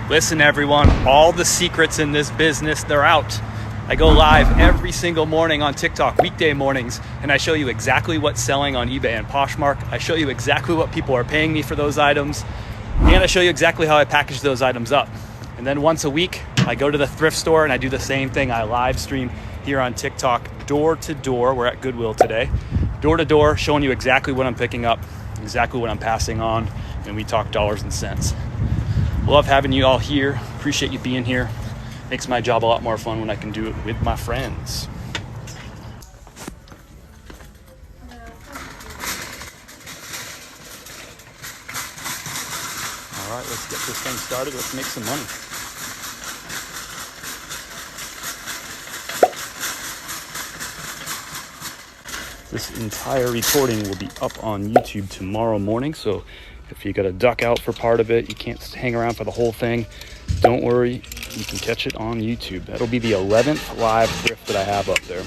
Listen, everyone, all the secrets in this business, they're out. I go live every single morning on TikTok, weekday mornings, and I show you exactly what's selling on eBay and Poshmark. I show you exactly what people are paying me for those items, and I show you exactly how I package those items up. And then once a week, I go to the thrift store and I do the same thing. I live stream here on TikTok, door to door. We're at Goodwill today. Door to door, showing you exactly what I'm picking up, exactly what I'm passing on, and we talk dollars and cents. Love having you all here. Appreciate you being here. Makes my job a lot more fun when I can do it with my friends. All right, let's get this thing started. Let's make some money. This entire recording will be up on YouTube tomorrow morning, so if you got to duck out for part of it, you can't hang around for the whole thing, don't worry, you can catch it on YouTube. That'll be the 11th live thrift that I have up there.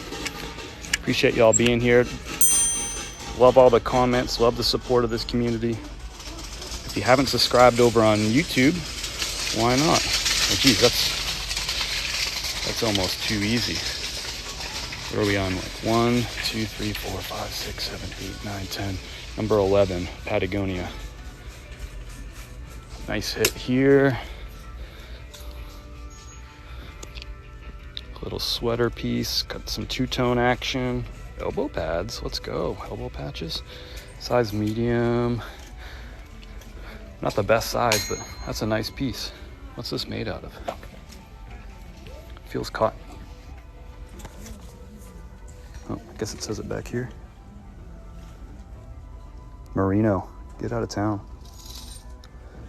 Appreciate y'all being here. Love all the comments, love the support of this community. If you haven't subscribed over on YouTube, why not? Oh, geez, that's almost too easy. What are we on? Like 1, 2, 3, 4, 5, 6, 7, 8, 9, 10. Number 11, Patagonia. Nice hit here. Little sweater piece. Got some two-tone action. Elbow pads. Let's go. Elbow patches. Size medium. Not the best size, but that's a nice piece. What's this made out of? Feels cotton. Oh, I guess it says it back here. Merino. Get out of town.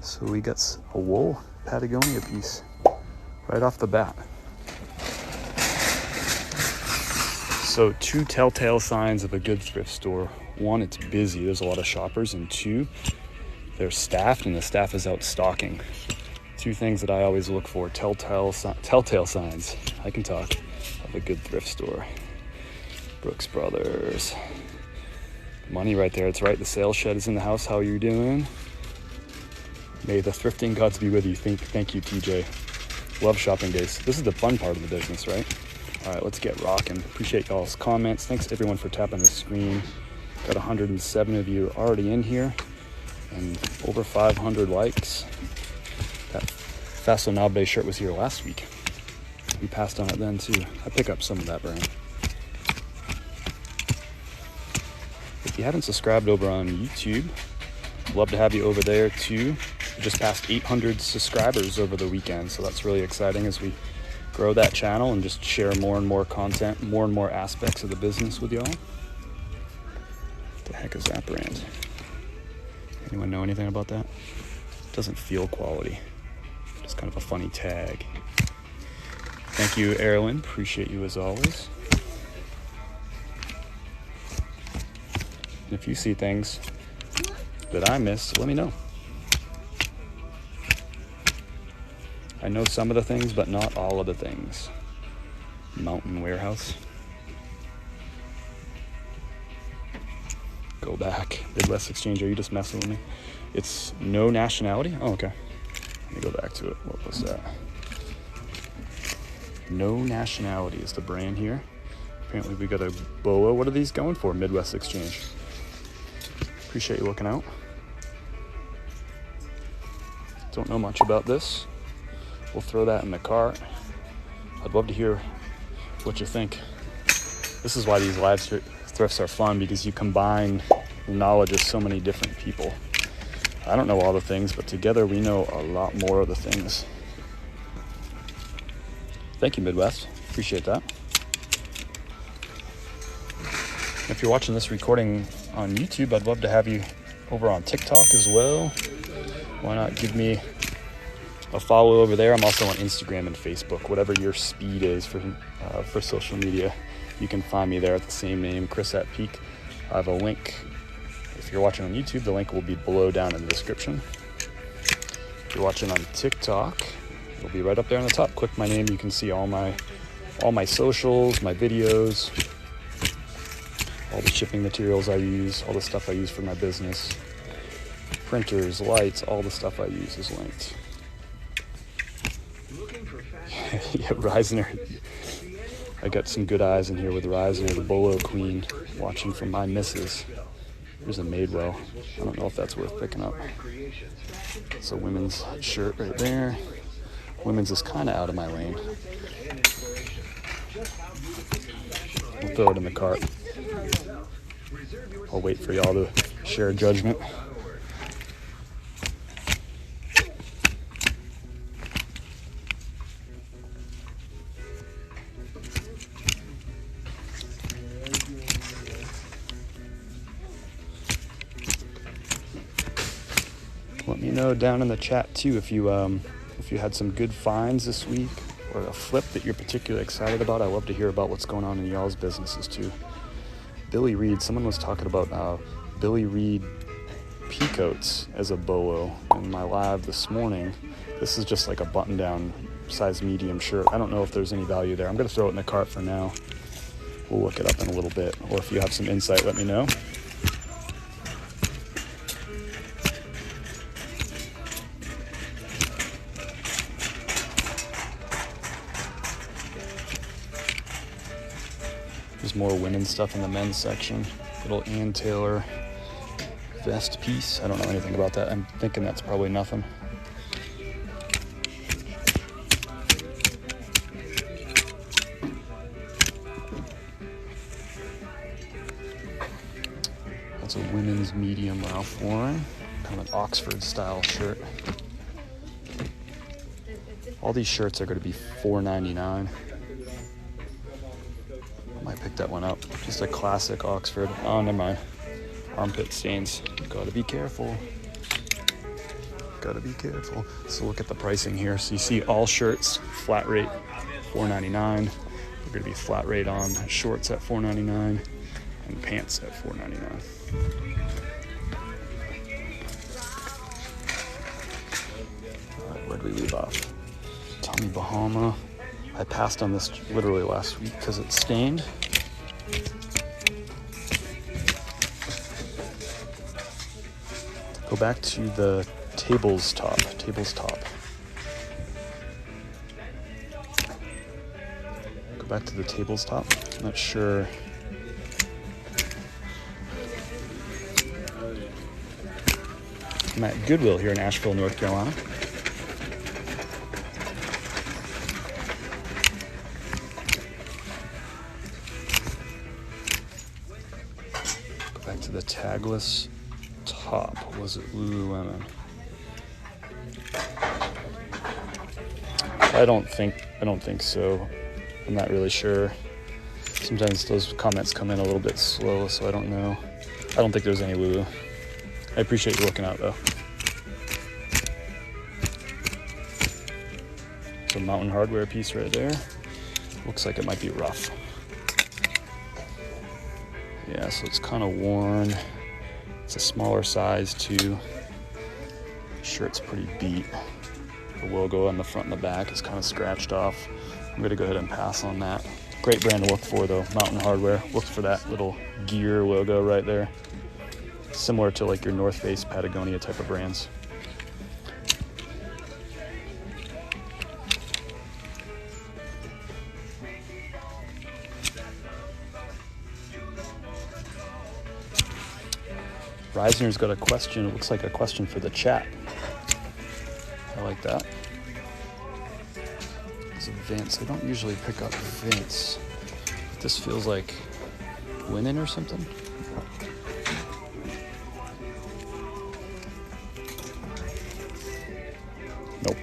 So we got a wool Patagonia piece right off the bat. So 2 telltale signs of a good thrift store. 1, it's busy. There's a lot of shoppers. And 2, they're staffed and the staff is out stocking. 2 things that I always look for. Telltale signs. I can talk of a good thrift store. Brooks Brothers. Money right there. It's right. The sales shed is in the house. How are you doing? May the thrifting gods be with you. Thank you, TJ. Love shopping days. This is the fun part of the business, right? All right, let's get rocking. Appreciate y'all's comments. Thanks everyone for tapping the screen. Got 107 of you already in here and over 500 likes. That Fasonabe shirt was here last week. We passed on it then too. I pick up some of that brand. If you haven't subscribed over on YouTube, love to have you over there too. We just passed 800 subscribers over the weekend, so that's really exciting as we grow that channel and just share more and more content, more and more aspects of the business with y'all. What the heck is that brand? Anyone know anything about that? Doesn't feel quality. Just kind of a funny tag. Thank you, Erwin. Appreciate you as always. If you see things that I missed, let me know. I know some of the things, but not all of the things. Mountain Warehouse. Go back. Midwest Exchange, are you just messing with me? It's no nationality? Oh, okay. Let me go back to it. What was that? No nationality is the brand here. Apparently we got a BOA. What are these going for? Midwest Exchange. Appreciate you looking out. Don't know much about this. We'll throw that in the cart. I'd love to hear what you think. This is why these live thrifts are fun, because you combine the knowledge of so many different people. I don't know all the things, but together we know a lot more of the things. Thank you, Midwest. Appreciate that. If you're watching this recording on YouTube, I'd love to have you over on TikTok as well. Why not give me a follow over there? I'm also on Instagram and Facebook. Whatever your speed is for social media, you can find me there at the same name, Chris at Peak. I have a link. If you're watching on YouTube, the link will be below down in the description. If you're watching on TikTok, it'll be right up there on the top. Click my name, you can see all my socials, my videos, all the shipping materials I use, all the stuff I use for my business. Printers, lights, all the stuff I use is linked. Yeah, Reisner. I got some good eyes in here with Reisner, the Bolo Queen, watching from my missus. Here's a Madewell. I don't know if that's worth picking up. It's a women's shirt right there. Women's is kind of out of my lane. We'll throw it in the cart. I'll wait for y'all to share a judgment. Let me know down in the chat too if you had some good finds this week or a flip that you're particularly excited about. I love to hear about what's going on in y'all's businesses too. Billy Reed, someone was talking about Billy Reed peacoats as a bolo in my live this morning. This is just like a button-down size medium shirt. I don't know if there's any value there. I'm going to throw it in the cart for now. We'll look it up in a little bit, or if you have some insight, let me know. There's more women's stuff in the men's section. Little Ann Taylor vest piece. I don't know anything about that. I'm thinking that's probably nothing. That's a women's medium Ralph Lauren. Kind of an Oxford style shirt. All these shirts are going to be $4.99. Might pick that one up. Just a classic Oxford. Oh, never mind. Armpit stains. Gotta be careful. Gotta be careful. So look at the pricing here. So you see all shirts, flat rate, $4.99. We're gonna be flat rate on shorts at $4.99 and pants at $4.99. All right, where'd we leave off? Tommy Bahama. I passed on this literally last week because it's stained. Go back to the tables top. Go back to the tables top. I'm not sure. I'm at Goodwill here in Asheville, North Carolina. To the tagless top. Was it Lululemon? I don't think so. I'm not really sure. Sometimes those comments come in a little bit slow, so I don't know. I don't think there's any Lulu. I appreciate you looking out though. It's a Mountain Hardwear piece right there. Looks like it might be rough. Yeah, so it's kind of worn. It's a smaller size too. Shirt's pretty beat. The logo on the front and the back is kind of scratched off. I'm gonna go ahead and pass on that. Great brand to look for though, Mountain Hardwear. Look for that little gear logo right there. Similar to like your North Face, Patagonia type of brands. Reisner's got a question. It looks like a question for the chat. I like that. It's a Vince. I don't usually pick up Vince. This feels like linen or something. Nope.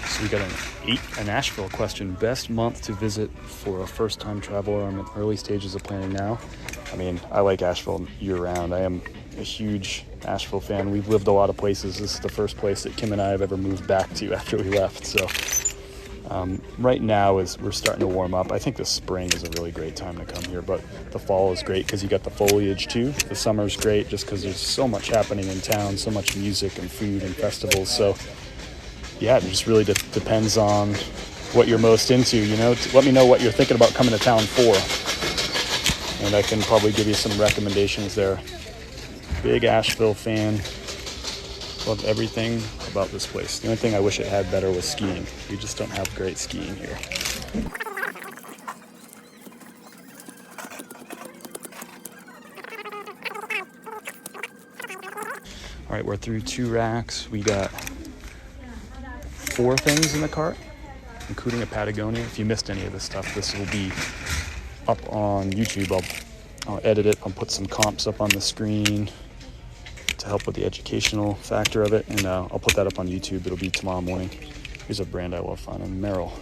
So we got an Asheville question. Best month to visit for a first-time traveler. I'm in early stages of planning now. I mean, I like Asheville year-round. I am a huge Asheville fan. We've lived a lot of places. This is the first place that Kim and I have ever moved back to after we left. So right now, as we're starting to warm up, I think the spring is a really great time to come here. But the fall is great because you got the foliage too. The summer's great just because there's so much happening in town, so much music and food and festivals. So yeah, it just really depends on what you're most into, you know. Let me know what you're thinking about coming to town for. and I can probably give you some recommendations there. Big Asheville fan. Love everything about this place. The only thing I wish it had better was skiing. We just don't have great skiing here. All right, we're through 2 racks. We got 4 things in the cart, including a Patagonia. If you missed any of this stuff, this will be up on YouTube. I'll edit it. I'll put some comps up on the screen to help with the educational factor of it, and I'll put that up on YouTube. It'll be tomorrow morning. Here's a brand I love finding, Merrill.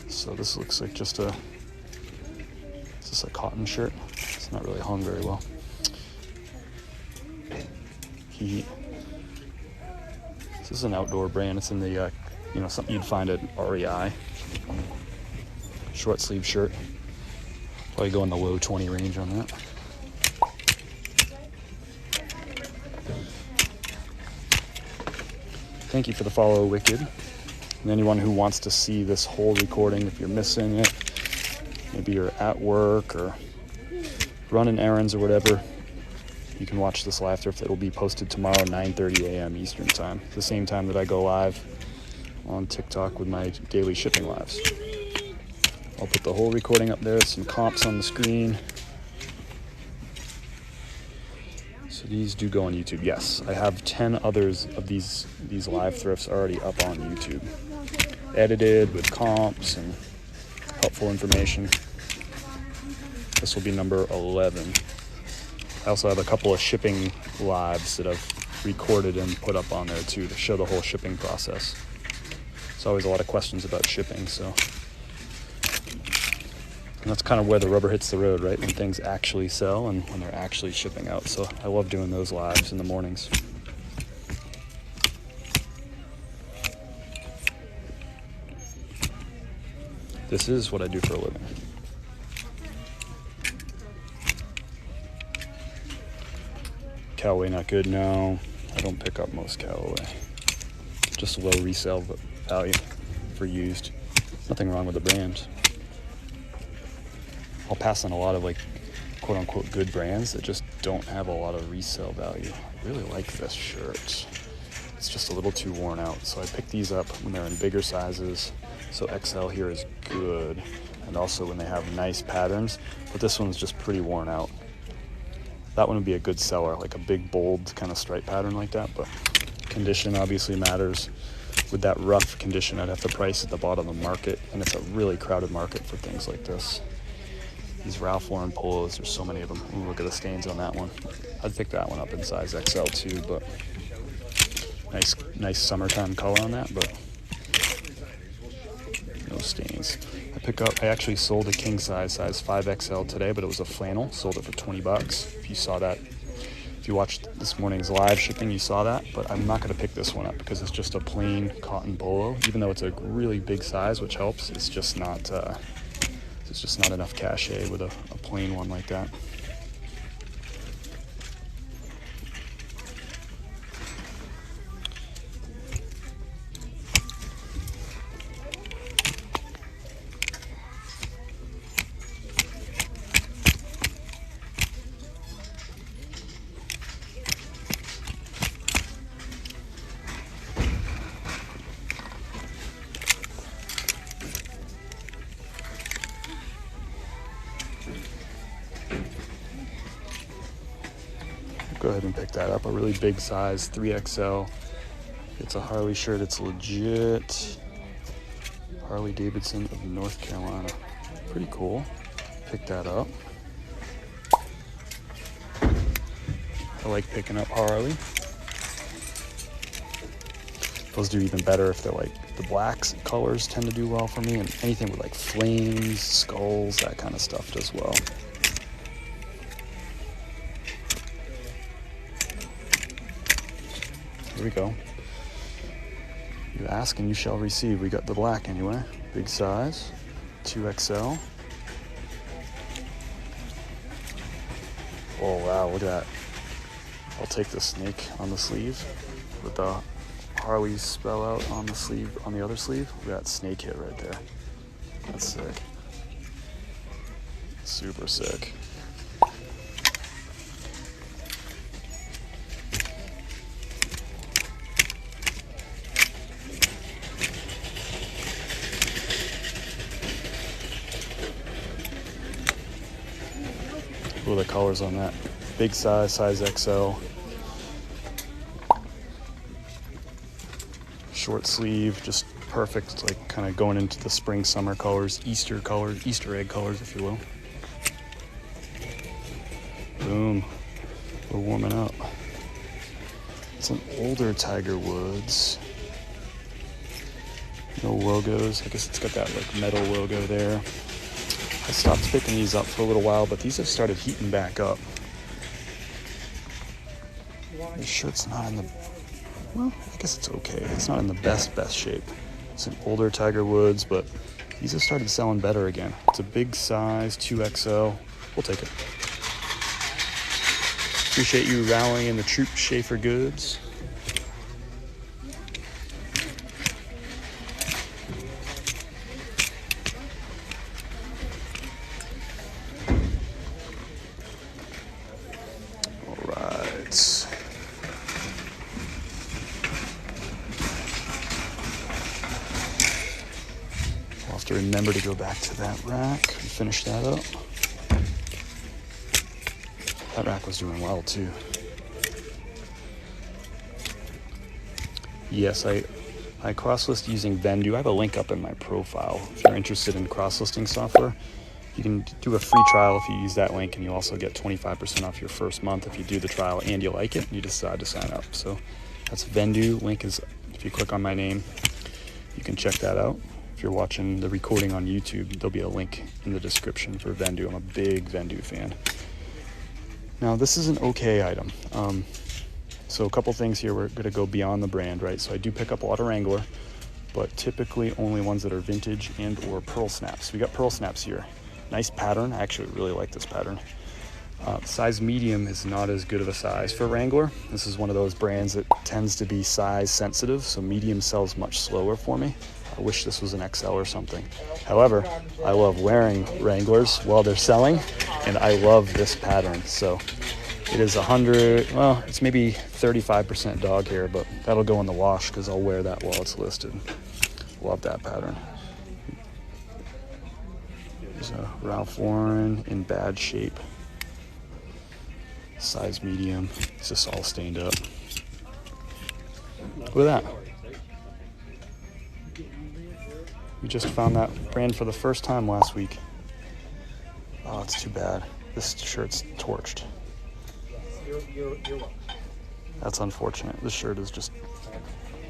So this looks like just a, is this a cotton shirt? It's not really hung very well. Heat. This is an outdoor brand. It's in the, something you'd find at REI. Short sleeve shirt. Probably go in the low 20 range on that. Thank you for the follow, Wicked. And anyone who wants to see this whole recording, if you're missing it, maybe you're at work or running errands or whatever, you can watch this live thrift. It will be posted tomorrow, 9:30 a.m. Eastern time, the same time that I go live on TikTok with my daily shipping lives. I'll put the whole recording up there, some comps on the screen. So these do go on YouTube. Yes, I have 10 others of these live thrifts already up on YouTube, edited with comps and helpful information. This will be number 11. I also have a couple of shipping lives that I've recorded and put up on there too to show the whole shipping process. There's always a lot of questions about shipping, so. And that's kind of where the rubber hits the road, right? When things actually sell and when they're actually shipping out. So I love doing those lives in the mornings. This is what I do for a living. Callaway not good? No, I don't pick up most Callaway. Just low resale value for used. Nothing wrong with the brand. I'll pass on a lot of quote unquote good brands that just don't have a lot of resale value. I really like this shirt. It's just a little too worn out. So I pick these up when they're in bigger sizes. So XL here is good. And also when they have nice patterns, but this one's just pretty worn out. That one would be a good seller, like a big bold kind of stripe pattern like that, but condition obviously matters. With that rough condition, I'd have to price at the bottom of the market, and it's a really crowded market for things like this. These Ralph Lauren polos, there's so many of them. Ooh, look at the stains on that one. I'd pick that one up in size XL too, but nice summertime color on that, but no stains. I actually sold a king size 5XL today, but it was a flannel. Sold it for 20 bucks. If you saw that, if you watched this morning's live shipping, you saw that, but I'm not gonna pick this one up because it's just a plain cotton polo. Even though it's a really big size, which helps, it's just not enough cachet with a plain one like that. Go ahead and pick that up. A really big size, 3XL. It's a Harley shirt. It's legit. Harley Davidson of North Carolina. Pretty cool. Pick that up. I like picking up Harley. Those do even better if they're like the blacks colors tend to do well for me, and anything with like flames, skulls, that kind of stuff does well. Here we go. You ask and you shall receive. We got the black anyway. Big size, 2XL. Oh wow, look at that. I'll take the snake on the sleeve with the Harley spell out on the sleeve, on the other sleeve. Look at that snake hit right there. That's sick. Super sick. Look at the colors on that. Big size, size XL. Short sleeve, just perfect, like kind of going into the spring, summer colors, Easter egg colors, if you will. Boom. We're warming up. It's an older Tiger Woods. No logos. I guess it's got that like metal logo there. I stopped picking these up for a little while, but these have started heating back up. This shirt's not in the, well, I guess it's okay. It's not in the best shape. It's an older Tiger Woods, but these have started selling better again. It's a big size, 2XL. We'll take it. Appreciate you rallying in the troop, Schaefer Goods. Remember to go back to that rack and finish that up. That rack was doing well too. Yes, I cross-list using Vendu. I have a link up in my profile. If you're interested in cross-listing software, you can do a free trial if you use that link, and you also get 25% off your first month if you do the trial and you like it and you decide to sign up. So that's Vendu. Link is, if you click on my name, you can check that out. If you're watching the recording on YouTube, there'll be a link in the description for Vendu. I'm a big Vendu fan. Now, this is an okay item. So a couple things here. We're going to go beyond the brand, right? So I do pick up a lot of Wrangler, but typically only ones that are vintage and or pearl snaps. We got pearl snaps here. Nice pattern. I actually really like this pattern. Size medium is not as good of a size for Wrangler. This is one of those brands that tends to be size sensitive, so medium sells much slower for me. I wish this was an XL or something. However, I love wearing Wranglers while they're selling, and I love this pattern. So it is 100, well, it's maybe 35% dog hair, but that'll go in the wash because I'll wear that while it's listed. Love that pattern. There's a Ralph Lauren in bad shape. Size medium. It's just all stained up. Look at that. We just found that brand for the first time last week. Oh, it's too bad. This shirt's torched. That's unfortunate. This shirt is just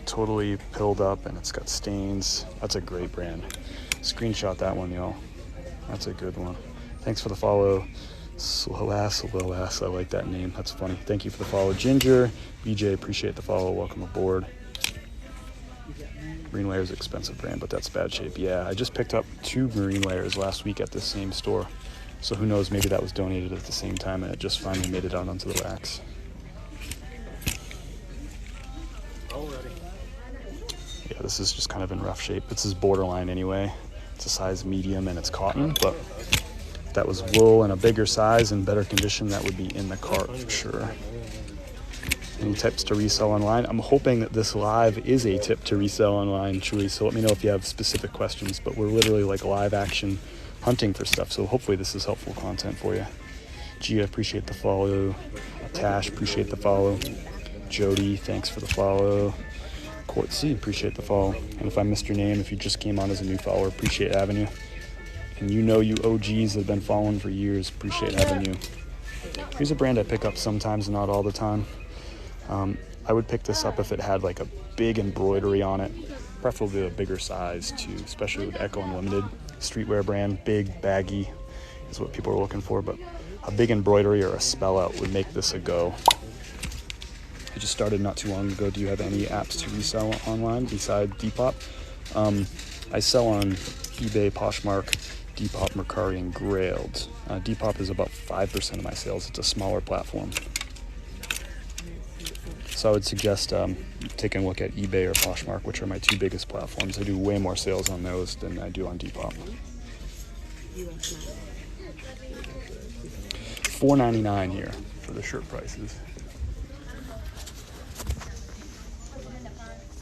totally pilled up and it's got stains. That's a great brand. Screenshot that one, y'all. That's a good one. Thanks for the follow. Slow ass. I like that name. That's funny. Thank you for the follow. Ginger, BJ, appreciate the follow. Welcome aboard. Marine Layer's an expensive brand, but that's bad shape. Yeah, I just picked up 2 Marine Layers last week at this same store. So who knows, maybe that was donated at the same time and it just finally made it out onto the racks. Yeah, this is just kind of in rough shape. This is borderline anyway. It's a size medium and it's cotton, but if that was wool in a bigger size and better condition, that would be in the cart for sure. Any tips to resell online? I'm hoping that this live is a tip to resell online, truly. So let me know if you have specific questions, but we're literally like live action hunting for stuff. So hopefully this is helpful content for you. Gia, appreciate the follow. Tash, appreciate the follow. Jody, thanks for the follow. Court C, appreciate the follow. And if I missed your name, if you just came on as a new follower, appreciate having you. And you know you OGs that have been following for years, appreciate having you. Here's a brand I pick up sometimes, not all the time. I would pick this up if it had like a big embroidery on it, preferably a bigger size too, especially with Echo Unlimited. Streetwear brand, big, baggy is what people are looking for, but a big embroidery or a spell out would make this a go. I just started not too long ago. Do you have any apps to resell online besides Depop? I sell on eBay, Poshmark, Depop, Mercari, and Grailed. Depop is about 5% of my sales. It's a smaller platform. So I would suggest taking a look at eBay or Poshmark, which are my 2 biggest platforms. I do way more sales on those than I do on Depop. $4.99 here for the shirt prices.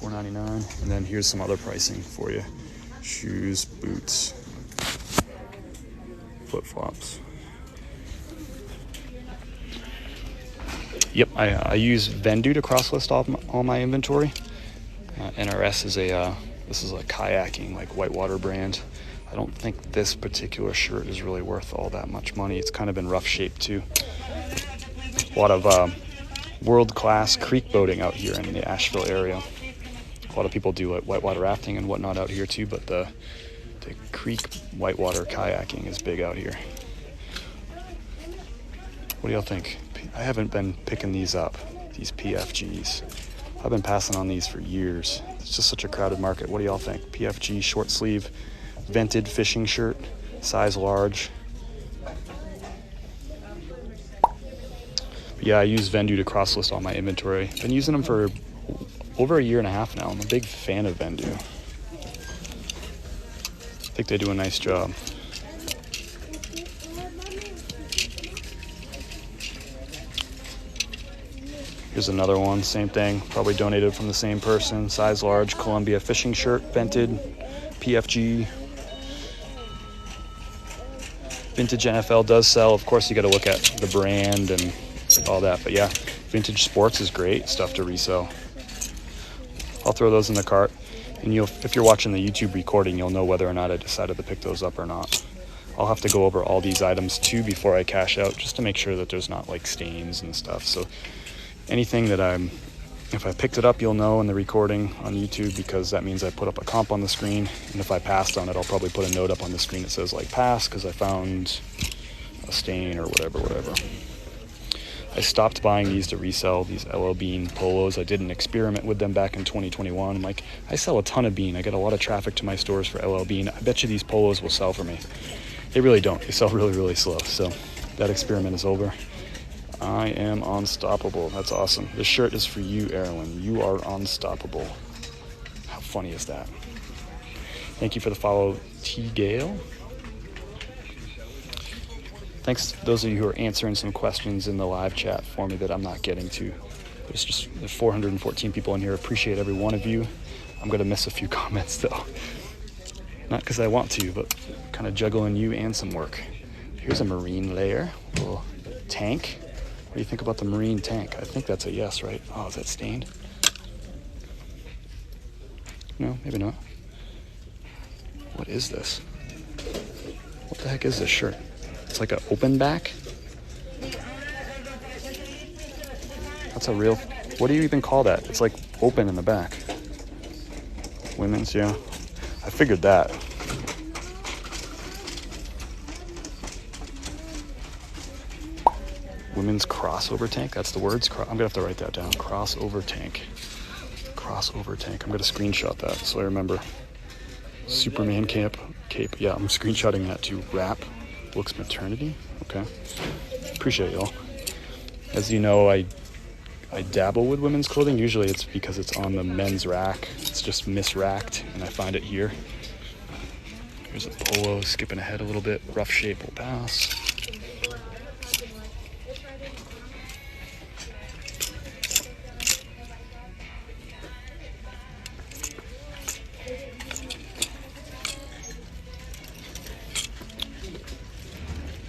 $4.99, and then here's some other pricing for you. Shoes, boots, flip-flops. Yep, I use Vendu to cross-list all my inventory. NRS is this is a kayaking, like whitewater brand. I don't think this particular shirt is really worth all that much money. It's kind of in rough shape too. A lot of world-class creek boating out here in the Asheville area. A lot of people do like whitewater rafting and whatnot out here too, but the creek whitewater kayaking is big out here. What do y'all think? I haven't been picking these up, these PFGs. I've been passing on these for years. It's just such a crowded market. What do y'all think? PFG short sleeve, vented fishing shirt, size large. But yeah, I use Vendu to cross-list all my inventory. Been using them for over a year and a half now. I'm a big fan of Vendu. I think they do a nice job. Here's another one, same thing, probably donated from the same person. Size large, Columbia fishing shirt, vented, PFG. Vintage NFL does sell. Of course, you got to look at the brand and all that. But yeah, vintage sports is great stuff to resell. I'll throw those in the cart, and if you're watching the YouTube recording, you'll know whether or not I decided to pick those up or not. I'll have to go over all these items too before I cash out, just to make sure that there's not like stains and stuff. So anything that if I picked it up, you'll know in the recording on YouTube, because that means I put up a comp on the screen. And if I passed on it, I'll probably put a note up on the screen that says like pass because I found a stain or whatever. I stopped buying these to resell, these LL Bean polos. I did an experiment with them back in 2021. I'm like, I sell a ton of Bean. I get a lot of traffic to my stores for LL Bean. I bet you these polos will sell for me. They really don't. They sell really, really slow. So that experiment is over. I am unstoppable. That's awesome. This shirt is for you, Erwin. You are unstoppable. How funny is that? Thank you for the follow, T. Gale. Thanks to those of you who are answering some questions in the live chat for me that I'm not getting to. There's 414 people in here. Appreciate every one of you. I'm going to miss a few comments though. Not because I want to, but kind of juggling you and some work. Here's a marine layer, a little tank. What do you think about the marine tank? I think that's a yes, right? Oh, is that stained? No, maybe not. What is this? What the heck is this shirt? It's like an open back? That's a real... What do you even call that? It's like open in the back. Women's, yeah. I figured that. Women's crossover tank. That's the words. I'm gonna have to write that down. Crossover tank. Crossover tank. I'm gonna screenshot that so I remember. Superman cape. Yeah, I'm screenshotting that to wrap. Looks maternity. Okay. Appreciate y'all. As you know, I dabble with women's clothing. Usually it's because it's on the men's rack. It's just misracked, and I find it here. Here's a polo. Skipping ahead a little bit. Rough shape will pass.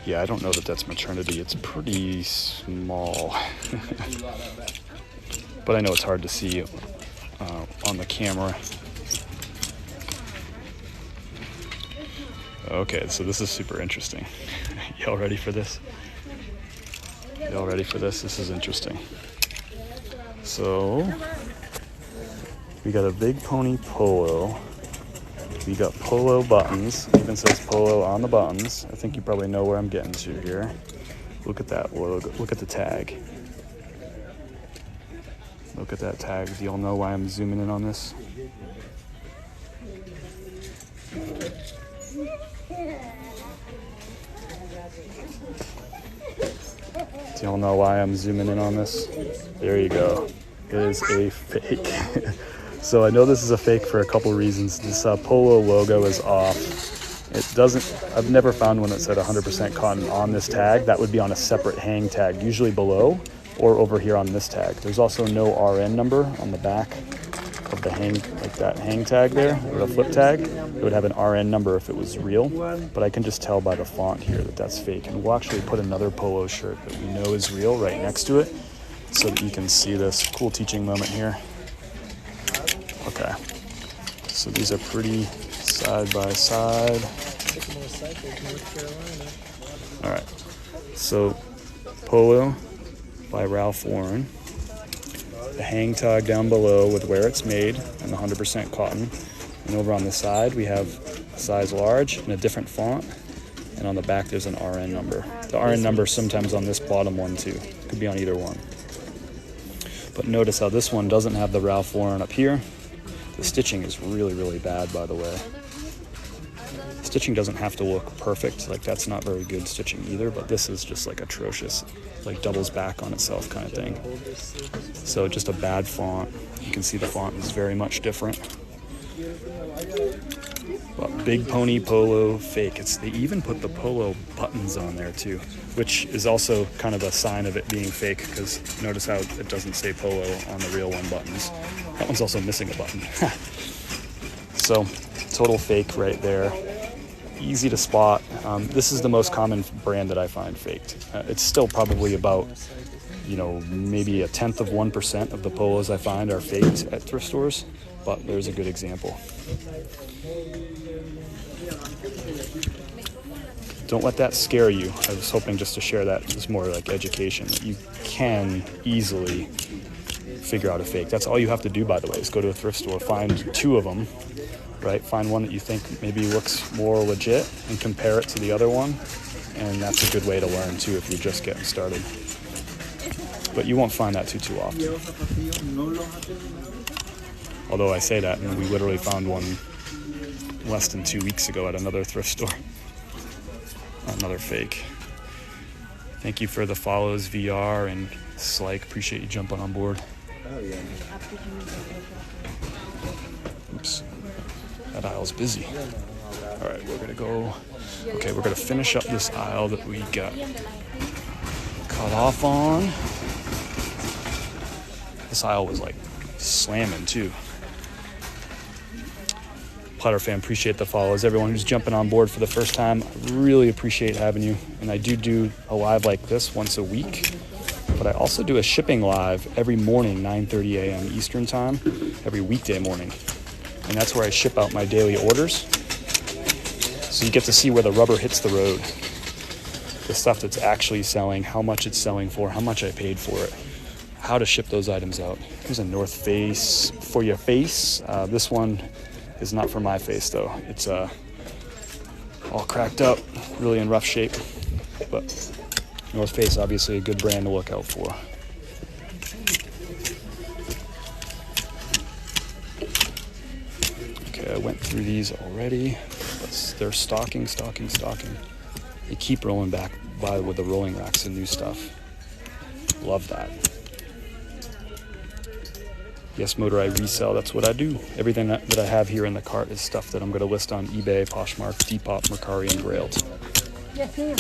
Yeah, I don't know that that's maternity. It's pretty small. But I know it's hard to see on the camera. Okay, so this is super interesting. Y'all ready for this? Y'all ready for this? This is interesting. So, we got a Big Pony polo. We got polo buttons. It even says polo on the buttons. I think you probably know where I'm getting to here. Look at that logo. Look at the tag. Look at that tag. Do y'all know why I'm zooming in on this? Do y'all know why I'm zooming in on this? There you go. It is a fake. So I know this is a fake for a couple reasons. This polo logo is off. It doesn't, I've never found one that said 100% cotton on this tag. That would be on a separate hang tag, usually below or over here on this tag. There's also no RN number on the back of the hang, like that hang tag there, or the flip tag. It would have an RN number if it was real, but I can just tell by the font here that that's fake. And we'll actually put another polo shirt that we know is real right next to it so that you can see this. Cool teaching moment here. Okay, so these are pretty side by side. All right, so polo by Ralph Lauren. The hang tag down below with where it's made and the 100% cotton. And over on the side, we have size large in a different font. And on the back, there's an RN number. The RN number is sometimes on this bottom one too. Could be on either one. But notice how this one doesn't have the Ralph Lauren up here. The stitching is really, really bad, by the way. Stitching doesn't have to look perfect. Like, that's not very good stitching either, but this is just like atrocious. Like doubles back on itself kind of thing. So just a bad font. You can see the font is very much different. But Big Pony Polo fake. They even put the polo buttons on there too, which is also kind of a sign of it being fake, because notice how it doesn't say polo on the real one buttons. That one's also missing a button. So total fake right there. Easy to spot. This is the most common brand that I find faked. It's still probably about, maybe 1/10% of the polos I find are faked at thrift stores, but there's a good example. Don't let that scare you. I was hoping just to share that as more like education, that you can easily figure out a fake. That's all you have to do, by the way, is go to a thrift store, find 2 of them, right? Find one that you think maybe looks more legit and compare it to the other one. And that's a good way to learn too if you're just getting started. But you won't find that too often. Although I say that, and we literally found one less than 2 weeks ago at another thrift store. Another fake. Thank you for the follows, VR and Slike. Appreciate you jumping on board. Oh, yeah. Oops. That aisle's busy. All right, we're gonna go. Okay, we're gonna finish up this aisle that we got cut off on. This aisle was like slamming too. Platter fan, appreciate the follows. Everyone who's jumping on board for the first time, really appreciate having you. And I do a live like this once a week, but I also do a shipping live every morning, 9:30 a.m. Eastern time, every weekday morning. And that's where I ship out my daily orders. So you get to see where the rubber hits the road. The stuff that's actually selling, how much it's selling for, how much I paid for it, how to ship those items out. Here's a North Face for your face. This one is not for my face though. It's all cracked up, really in rough shape. But North Face, obviously a good brand to look out for. Okay, I went through these already. But they're stocking. They keep rolling back by with the rolling racks and new stuff. Love that. Yes, Motor, I resell. That's what I do. Everything that I have here in the cart is stuff that I'm going to list on eBay, Poshmark, Depop, Mercari, and Grailed. Yes, ma'am.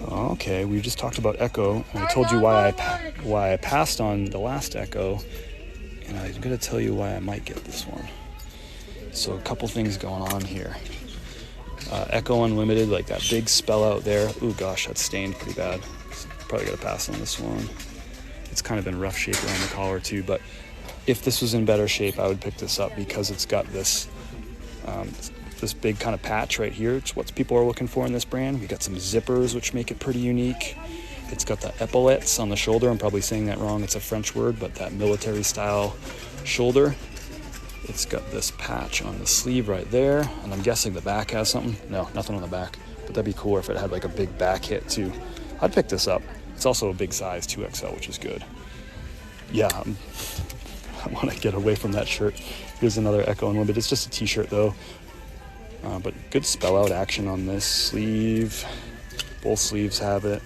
Okay, we just talked about Echo, and I told you why I passed on the last Echo, and I'm going to tell you why I might get this one. So a couple things going on here. Echo Unlimited, like that big spell out there. Ooh, gosh, that's stained pretty bad. Probably got to pass on this one. It's kind of in rough shape around the collar too, but if this was in better shape, I would pick this up because it's got this this big kind of patch right here. It's what people are looking for in this brand. We got some zippers, which make it pretty unique. It's got the epaulettes on the shoulder. I'm probably saying that wrong. It's a French word, but that military style shoulder. It's got this patch on the sleeve right there, and I'm guessing the back has something. No, nothing on the back, but that'd be cooler if it had like a big back hit too. I'd pick this up. It's also a big size, 2XL, which is good. Yeah, I want to get away from that shirt. Here's another Echo Unlimited. It's just a t-shirt though, but good spell out action on this sleeve. Both sleeves have it.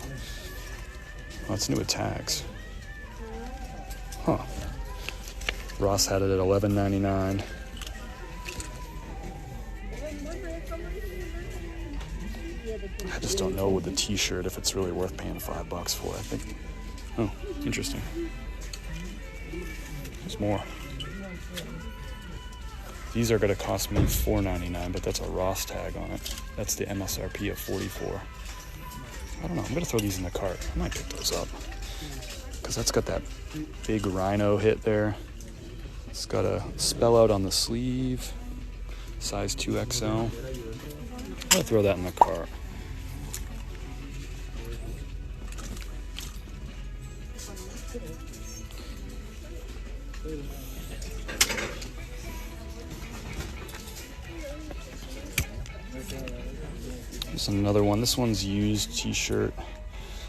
Oh, it's new with tags. Huh. Ross had it at $11.99. I just don't know with the t-shirt if it's really worth paying $5 for. I think, oh, interesting. There's more. These are gonna cost me $4.99, but that's a Ross tag on it. That's the MSRP of $44. I don't know, I'm gonna throw these in the cart. I might pick those up. Because that's got that big rhino hit there. It's got a spell out on the sleeve, size 2XL. I'm gonna throw that in the cart. Here's another one. This one's used t-shirt,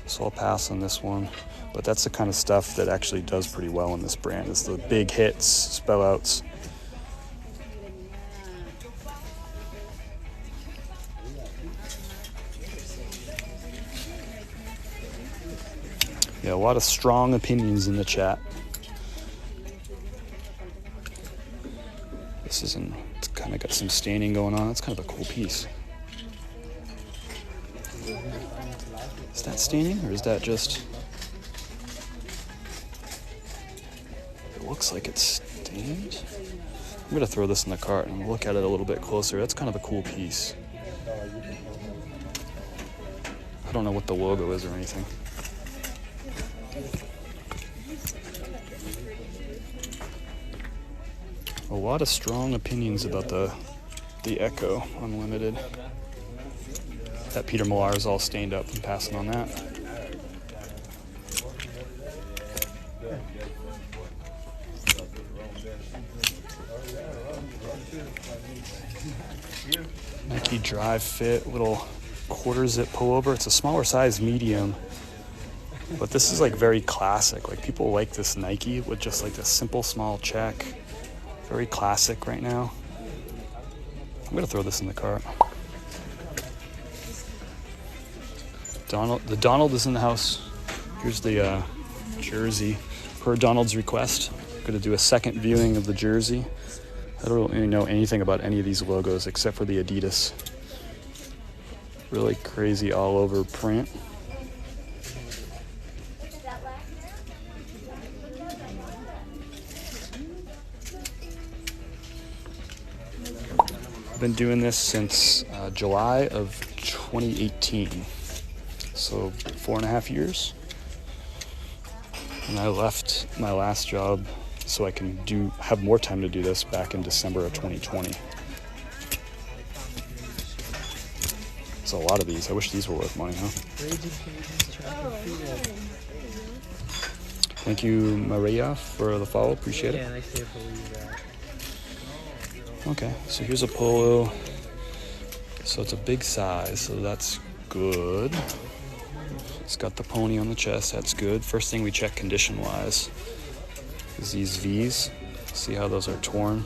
so I'll pass on this one. But that's the kind of stuff that actually does pretty well in this brand. It's the big hits, spell outs. Yeah, a lot of strong opinions in the chat. This isn't, it's kind of got some staining going on. It's kind of a cool piece. Is that staining or is that just... It looks like it's stained. I'm gonna throw this in the cart and look at it a little bit closer. That's kind of a cool piece. I don't know what the logo is or anything. A lot of strong opinions about the Echo Unlimited. That Peter Millar is all stained up. I'm passing on that. Nike Drive Fit, little quarter zip pullover. It's a smaller size medium, but this is like very classic. Like people like this Nike with just like a simple small check. Very classic right now. I'm gonna throw this in the cart. The Donald is in the house. Here's the jersey. Per Donald's request, I'm gonna do a second viewing of the jersey. I don't really know anything about any of these logos except for the Adidas. Really crazy all over print. I've been doing this since July of 2018. So 4.5 years. And I left my last job so I can have more time to do this back in December of 2020. It's a lot of these. I wish these were worth money, huh? Thank you, Maria, for the follow. Appreciate it. Yeah, nice to believe that. Okay, so here's a polo. So it's a big size, so that's good. It's got the pony on the chest, that's good. First thing we check condition-wise is these V's. See how those are torn?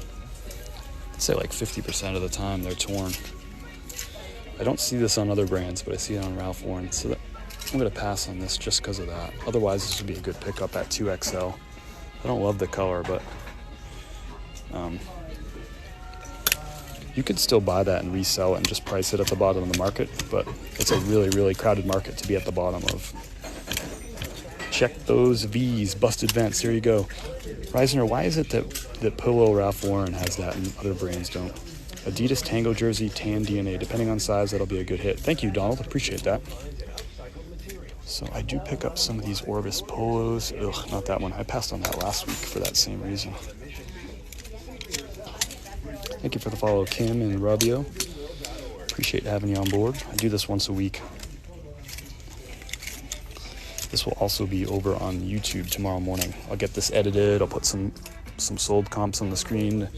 I'd say like 50% of the time they're torn. I don't see this on other brands, but I see it on Ralph Lauren. So I'm gonna pass on this just because of that. Otherwise, this would be a good pickup at 2XL. I don't love the color, but you could still buy that and resell it and just price it at the bottom of the market, but it's a really, really crowded market to be at the bottom of. Check those V's, busted vents, here you go. Reisner, why is it that Polo Ralph Lauren has that and other brands don't? Adidas Tango jersey, tan DNA, depending on size, that'll be a good hit. Thank you, Donald, appreciate that. So I do pick up some of these Orbis polos. Ugh, not that one. I passed on that last week for that same reason. Thank you for the follow, Kim and Rabio. Appreciate having you on board. I do this once a week. This will also be over on YouTube tomorrow morning. I'll get this edited. I'll put some sold comps on the screen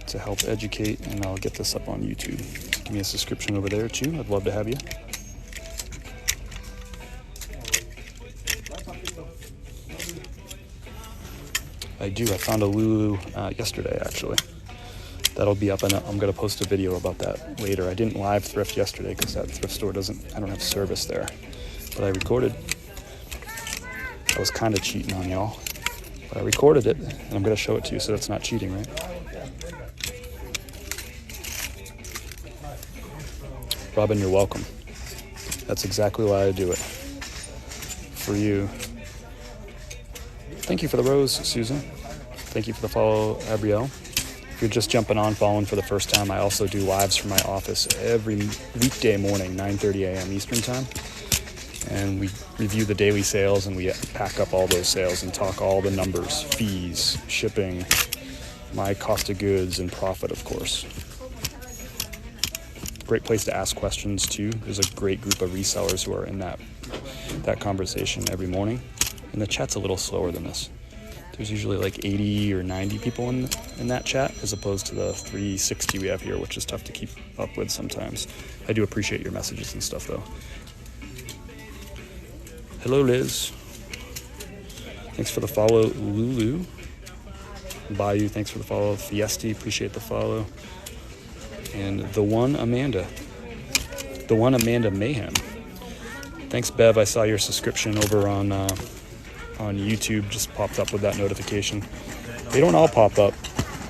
to help educate, and I'll get this up on YouTube. Give me a subscription over there too. I'd love to have you. I do. I found a Lulu yesterday, actually. That'll be up, and I'm going to post a video about that later. I didn't live thrift yesterday because that thrift store I don't have service there. But I recorded. I was kind of cheating on y'all. But I recorded it, and I'm going to show it to you, so that's not cheating, right? Robin, you're welcome. That's exactly why I do it. For you. Thank you for the rose, Susan. Thank you for the follow, Abrielle. If you're just jumping on, following for the first time, I also do lives from my office every weekday morning, 9:30 a.m. Eastern time. And we review the daily sales, and we pack up all those sales and talk all the numbers, fees, shipping, my cost of goods, and profit, of course. Great place to ask questions too. There's a great group of resellers who are in that conversation every morning. And the chat's a little slower than this. There's usually like 80 or 90 people in that chat, as opposed to the 360 we have here, which is tough to keep up with sometimes. I do appreciate your messages and stuff though. Hello, Liz. Thanks for the follow, Lulu. Bayou, thanks for the follow. Fiesti, appreciate the follow. And the one Amanda Mayhem. Thanks, Bev. I saw your subscription over on YouTube just popped up with that notification. They don't all pop up,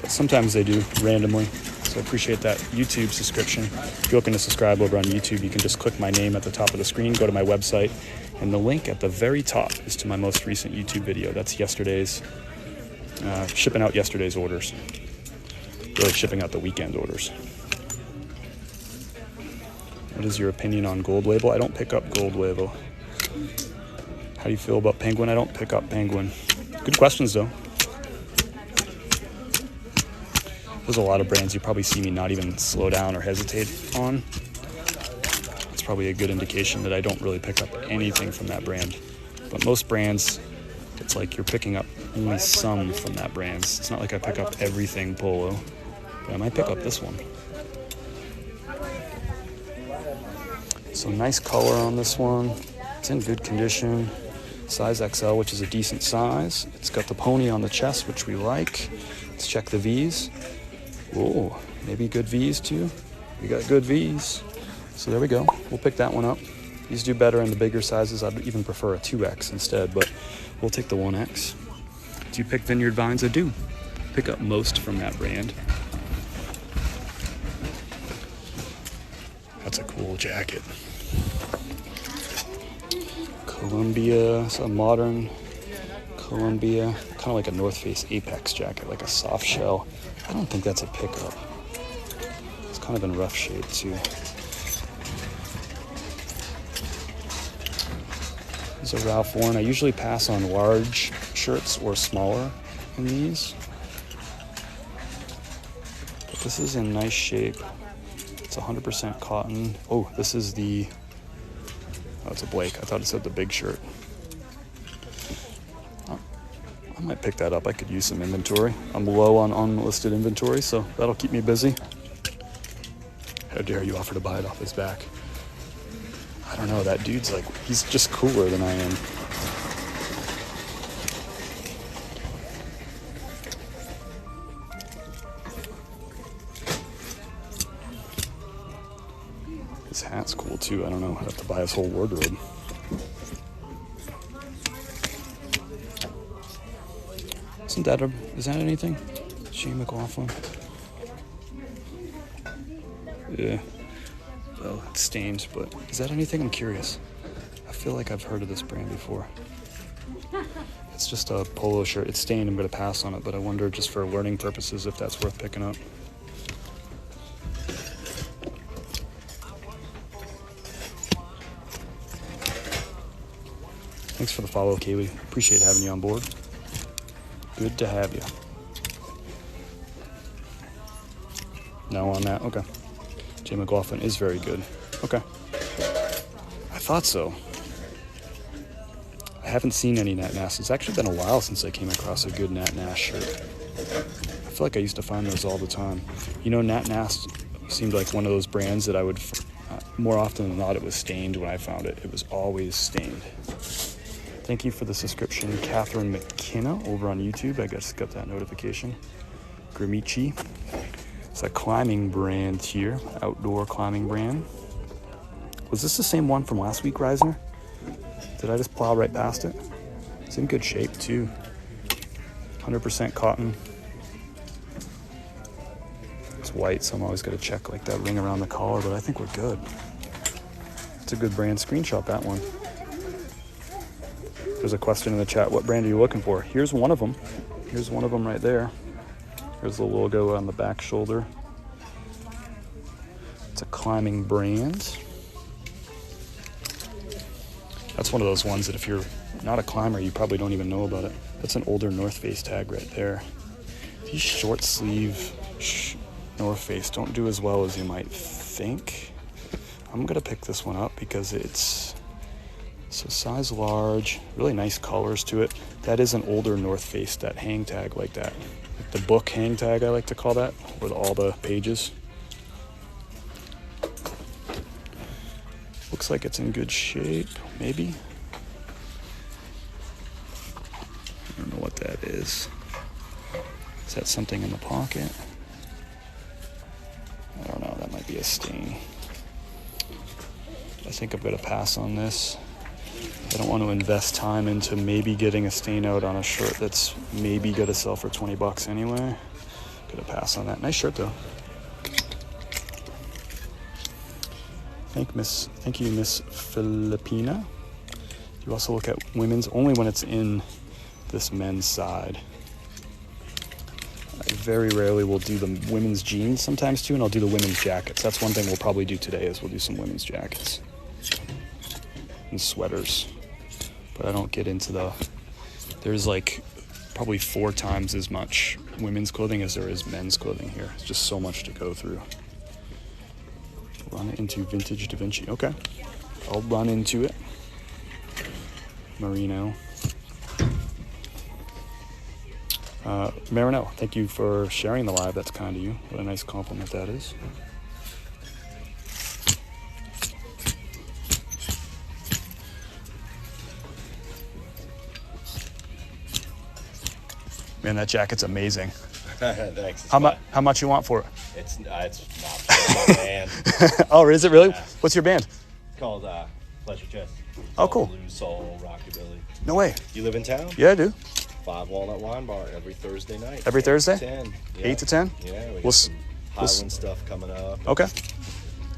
but sometimes they do randomly. So I appreciate that YouTube subscription. If you're looking to subscribe over on YouTube, you can just click my name at the top of the screen, go to my website, and the link at the very top is to my most recent YouTube video. That's yesterday's, shipping out yesterday's orders. Really shipping out the weekend orders. What is your opinion on Gold Label? I don't pick up Gold Label. How do you feel about Penguin? I don't pick up Penguin. Good questions, though. There's a lot of brands you probably see me not even slow down or hesitate on. It's probably a good indication that I don't really pick up anything from that brand. But most brands, it's like you're picking up only some from that brand. It's not like I pick up everything Polo, but I might pick up this one. So nice color on this one. It's in good condition. Size XL, which is a decent size. It's got the pony on the chest, which we like. Let's check the V's. Oh, maybe good V's too. We got good V's. So there we go. We'll pick that one up. These do better in the bigger sizes. I'd even prefer a 2X instead, but we'll take the 1X. Do you pick Vineyard Vines? I do. Pick up most from that brand. That's a cool jacket. Columbia, it's a modern Columbia, kind of like a North Face Apex jacket, like a soft shell. I don't think that's a pickup. It's kind of in rough shape too. This is a Ralph Lauren. I usually pass on large shirts or smaller in these. But this is in nice shape. It's 100% cotton. Oh, this is the... Oh, it's a Blake. I thought it said the big shirt. Oh, I might pick that up. I could use some inventory. I'm low on unlisted inventory, so that'll keep me busy. How dare you offer to buy it off his back? I don't know. That dude's like, he's just cooler than I am. His hat's cool too. I don't know. I'd have to buy his whole wardrobe. Is that anything? Shane McLaughlin. Yeah. Well, it's stained, but is that anything? I'm curious. I feel like I've heard of this brand before. It's just a polo shirt. It's stained. I'm going to pass on it, but I wonder just for learning purposes if that's worth picking up. Thanks for the follow, Kaylee. Appreciate having you on board. Good to have you. No on that? Okay. Jay McLaughlin is very good. Okay. I thought so. I haven't seen any Nat Nast. It's actually been a while since I came across a good Nat Nast shirt. I feel like I used to find those all the time. You know, Nat Nast seemed like one of those brands that I would, more often than not, it was stained when I found it. It was always stained. Thank you for the subscription, Catherine McKenna over on YouTube. I just got that notification. Grimici. It's a climbing brand here, outdoor climbing brand. Was this the same one from last week, Reisner? Did I just plow right past it? It's in good shape too. 100% cotton. It's white, so I'm always going to check like that ring around the collar, but I think we're good. It's a good brand. Screenshot that one. There's a question in the chat, what brand are you looking for? Here's one of them. Here's one of them right there. Here's the logo on the back shoulder. It's a climbing brand. That's one of those ones that if you're not a climber, you probably don't even know about it. That's an older North Face tag right there. These short sleeve North Face don't do as well as you might think. I'm gonna pick this one up because it's so size large, really nice colors to it. That is an older North Face, that hang tag like that. Like the book hang tag, I like to call that, with all the pages. Looks like it's in good shape, maybe. I don't know what that is. Is that something in the pocket? I don't know, that might be a stain. I think I'm gonna pass on this. I don't want to invest time into maybe getting a stain out on a shirt that's maybe gonna sell for 20 bucks anyway. Gonna pass on that. Nice shirt though. Thank you, Miss Filipina. You also look at women's only when it's in this men's side. I very rarely will do the women's jeans sometimes too, and I'll do the women's jackets. That's one thing we'll probably do today is we'll do some women's jackets and sweaters. But I don't get into there's like probably 4 times as much women's clothing as there is men's clothing here. It's just so much to go through. Run into vintage Da Vinci. Okay, I'll run into it. Merino. Marino, thank you for sharing the live. That's kind of you. What a nice compliment that is. Man, that jacket's amazing. Thanks. How much you want for it? It's not for my band. Oh, is it really? Yeah. What's your band? It's called Pleasure Chest. Oh, cool. Blues, soul, rockabilly. No way. You live in town? Yeah, I do. 5 Walnut Wine Bar every Thursday night. Every Thursday? 8 to 10. Yeah. 8 to 10? Yeah, we got some Highland stuff coming up. Okay.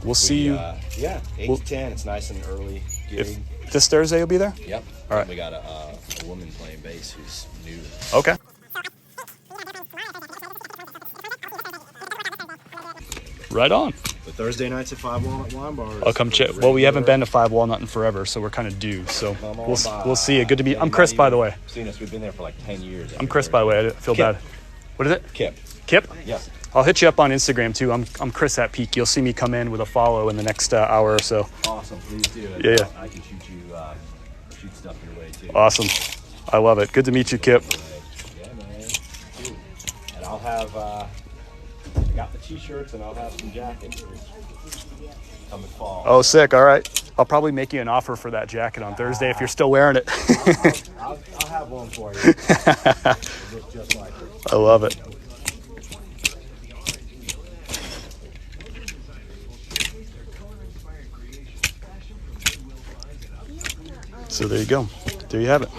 We'll see you. 8 to 10. It's nice and early gig. This Thursday you'll be there? Yep. All right. We got a woman playing bass who's new. Okay. Right on. But Thursday nights at 5 Walnut Wine Bar. I'll come check. Well, we haven't been to 5 Walnut in forever, so we're kind of due. So we'll see you. Good to meet you. I'm Chris, by the way. Seen us. We've been there for like 10 years. I'm Chris, by the way. I feel bad. What is it? Kip. Kip? Yes. I'll hit you up on Instagram too. I'm Chris at Peak. You'll see me come in with a follow in the next hour or so. Awesome. Please do. Yeah. I can shoot stuff your way too. Awesome. I love it. Good to meet you, Kip. Yeah, man. And I'll have I got the t-shirts and I'll have some jackets come in fall. Oh, sick. All right. I'll probably make you an offer for that jacket on Thursday if you're still wearing it. I'll have one for you. It looks just like it. I love it. So there you go. There you have it.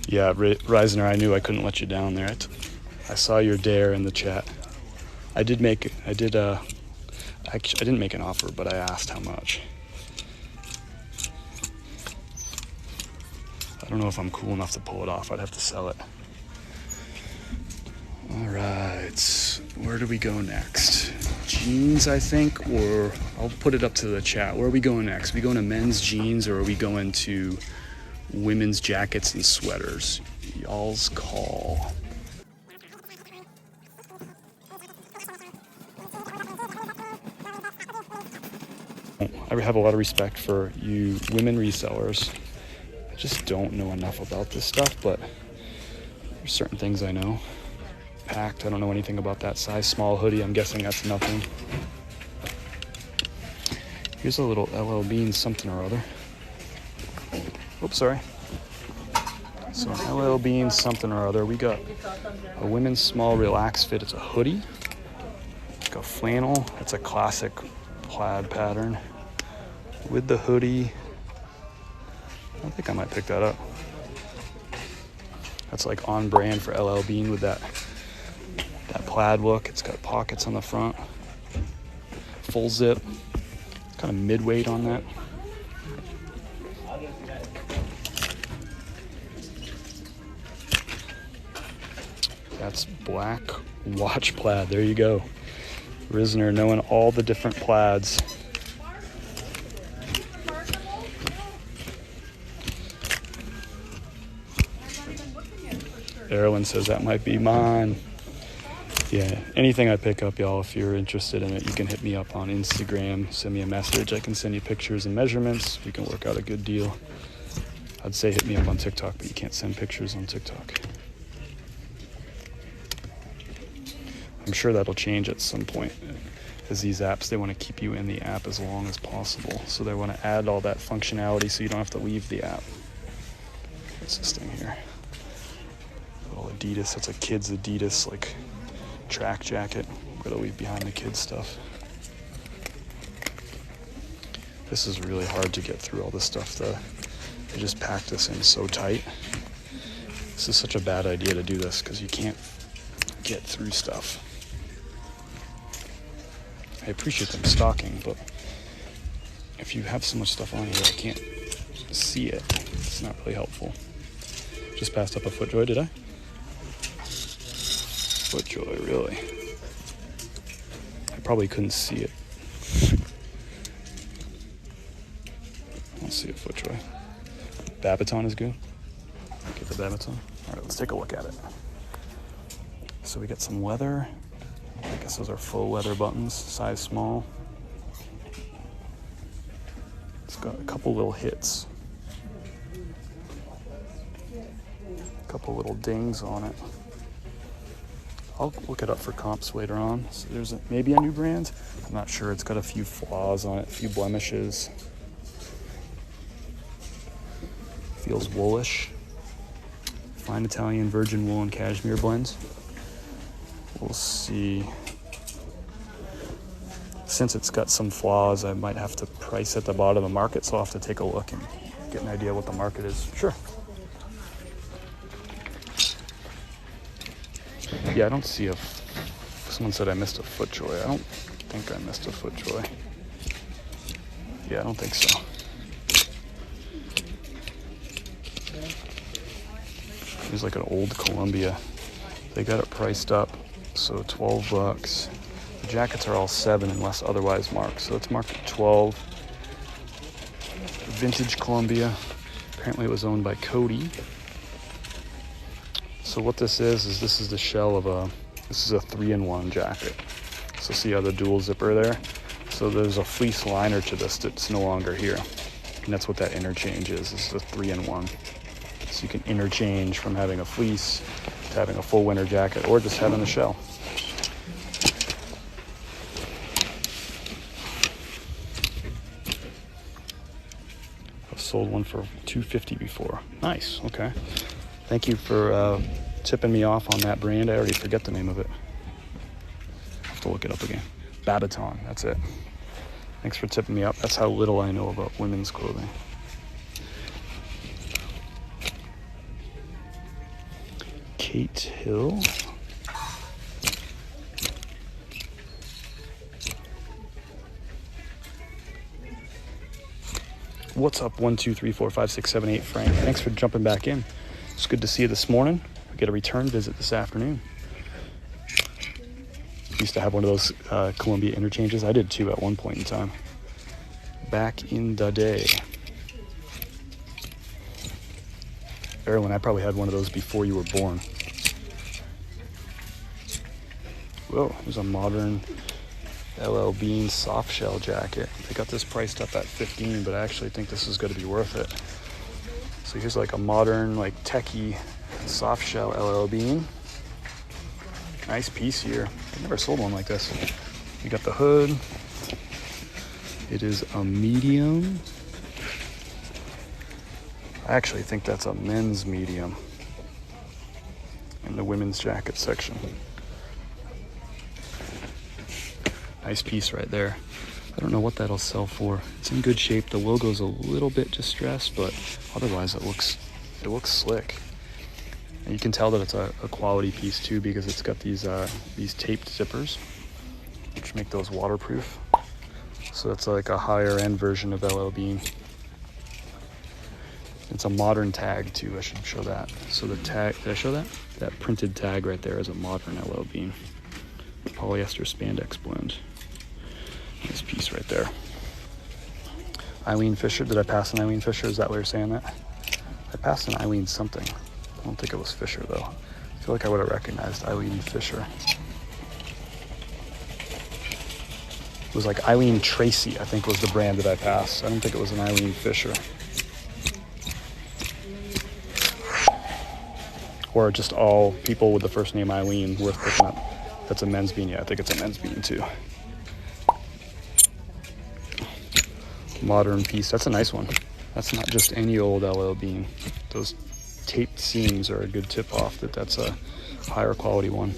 Yeah, Reisner, I knew I couldn't let you down there. I saw your dare in the chat. I didn't make an offer, but I asked how much. I don't know if I'm cool enough to pull it off. I'd have to sell it. All right, where do we go next? Jeans, I think, or I'll put it up to the chat. Where are we going next? Are we going to men's jeans, or are we going to women's jackets and sweaters? Y'all's call. I have a lot of respect for you women resellers. I just don't know enough about this stuff, but there's certain things I know. Packed, I don't know anything about that size. Small hoodie, I'm guessing that's nothing. Here's a little LL Bean something or other. Oops, sorry. So LL Bean something or other. We got a women's small relaxed fit. It's a hoodie. Like a flannel. It's a classic plaid pattern. With the hoodie. I think I might pick that up. That's like on brand for LL Bean with that plaid look. It's got pockets on the front, full zip. It's kind of mid-weight on that. That's black watch plaid. There you go. Risner knowing all the different plaids. Erwin says that might be mine. Yeah, anything I pick up, y'all, if you're interested in it, you can hit me up on Instagram, send me a message. I can send you pictures and measurements. We can work out a good deal. I'd say hit me up on TikTok, but you can't send pictures on TikTok. I'm sure that'll change at some point, as these apps, they want to keep you in the app as long as possible. So they want to add all that functionality so you don't have to leave the app. What's this thing here? Little Adidas. That's a kid's Adidas like track jacket. I'm gonna leave behind the kids stuff. This is really hard to get through all this stuff. They just packed this in so tight. This is such a bad idea to do this because you can't get through stuff. I appreciate them stocking, but if you have so much stuff on here, I can't see it. It's not really helpful. Just passed up a FootJoy, did I? FootJoy, really? I probably couldn't see it. I don't see a FootJoy. Babaton is good. Get the Babaton. All right, let's take a look at it. So we got some leather. I guess those are full leather buttons, size small. It's got a couple little hits. A couple little dings on it. I'll look it up for comps later on. So there's maybe a new brand. I'm not sure. It's got a few flaws on it, a few blemishes. Feels woolish. Fine Italian virgin wool and cashmere blends. We'll see. Since it's got some flaws, I might have to price at the bottom of the market, so I'll have to take a look and get an idea what the market is. Sure. Yeah, I don't see a... Someone said I missed a FootJoy. I don't think I missed a FootJoy. Yeah, I don't think so. There's like an old Columbia. They got it priced up, so $12. The jackets are all $7 unless otherwise marked, so it's marked at $12. Vintage Columbia. Apparently it was owned by Cody. So what this is this is the shell of this is a 3-in-1 jacket. So see how the dual zipper there? So there's a fleece liner to this that's no longer here. And that's what that interchange is. This is a 3-in-1. So you can interchange from having a fleece to having a full winter jacket or just having the shell. I've sold one for $250 before. Nice, okay. Thank you for tipping me off on that brand. I already forget the name of it. I have to look it up again. Babaton, that's it. Thanks for tipping me up. That's how little I know about women's clothing. Kate Hill. What's up? 1, 2, 3, 4, 5, 6, 7, 8. Frank, thanks for jumping back in. It's good to see you this morning. We get a return visit this afternoon. Used to have one of those Columbia interchanges. I did too at one point in time. Back in the day. Erwin, I probably had one of those before you were born. Whoa, there's a modern LL Bean soft shell jacket. They got this priced up at $15, but I actually think this is going to be worth it. So here's like a modern, like techie soft shell LL Bean. Nice piece here. I've never sold one like this. You got the hood. It is a medium. I actually think that's a men's medium in the women's jacket section. Nice piece right there. I don't know what that'll sell for. It's in good shape. The logo's a little bit distressed, but otherwise it looks slick. And you can tell that it's a quality piece too, because it's got these taped zippers, which make those waterproof. So it's like a higher end version of LL Bean. It's a modern tag too, I should show that. So the tag, did I show that? That printed tag right there is a modern LL Bean. Polyester spandex blend. This piece right there. Eileen Fisher, did I pass an Eileen Fisher? Is that what you're saying that? I passed an Eileen something. I don't think it was Fisher though. I feel like I would have recognized Eileen Fisher. It was like Eileen Tracy, I think was the brand that I passed. I don't think it was an Eileen Fisher. Or just all people with the first name Eileen worth picking up. That's a men's bean. Yeah, I think it's a men's bean too. Modern piece. That's a nice one. That's not just any old LL Bean. Those taped seams are a good tip off that that's a higher quality one.